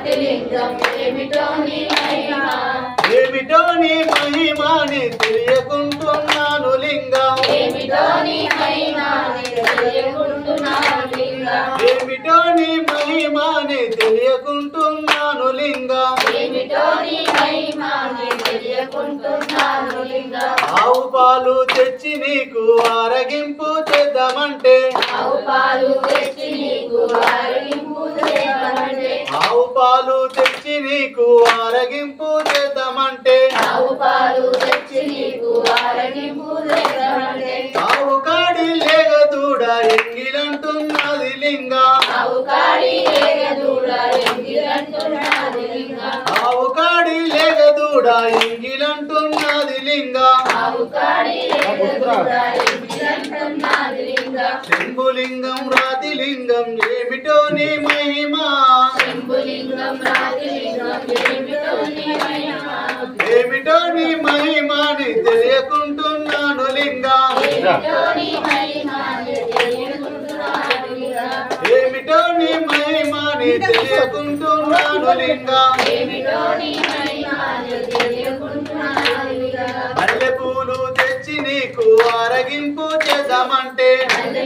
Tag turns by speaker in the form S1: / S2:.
S1: రాతిలింగం ఏమిటో నీ మహిమ
S2: ఏమిటో నీ మహిమాని తెలియకుంటున్నాను లింగం
S1: ఏమిటో నీ మహిమాని తెలియకుంటున్నాను లింగం
S2: ఏమిటో నీ మహిమాని తెలియకుంటున్నాను లింగం
S1: ఏమిటో నీ మహిమాని తెలియకుంటున్నాను లింగం
S2: ఆవు పాలు తెచ్చి నీకు ఆరగింపు చేద్దామంటే
S1: ఆవు పాలు తెచ్చి నీకు ఆరగింపు చేద్దామంటే
S2: ఆవు పాలు తెచ్చి నీకు ఆరగింపు చేద్దామంటే
S1: ఆవు పాలు తెచ్చి నీకు ఆరగింపు చేద్దామంటే
S2: ఆవు కాడి లేగ దూడ ఎంగిలంటున్నది లింగా
S1: ఆవు కాడి లేగ దూడ ఎంగిలంటున్నది లింగా
S2: ఆవు కాడి లేగ దూడ ఎంగిలంటున్నది లింగా
S1: ఆవు కాడి లేగ దూడ ఎంగిలంటున్నది లింగా
S2: శంభులింగం రాతిలింగం ఏమిటో నీ మహిమా
S1: శంభులింగం రాతిలింగం ఏమిటో నీ మహిమ
S2: ఏమిటో నీ మహిమాని తెలియకుంటున్నాను లింగా
S1: ఏమిటో నీ మహిమాని తెలియకుంటున్నాను లింగా
S2: ఏమిటో నీ మహిమాని తెలియకుంటున్నాను లింగా
S1: ఏమిటో నీ మహిమాని తెలియకుంటున్నాను లింగా
S2: మల్లె పూలు తెచ్చి నీకు ఆరగింపు చేద్దామంటే
S1: మల్లె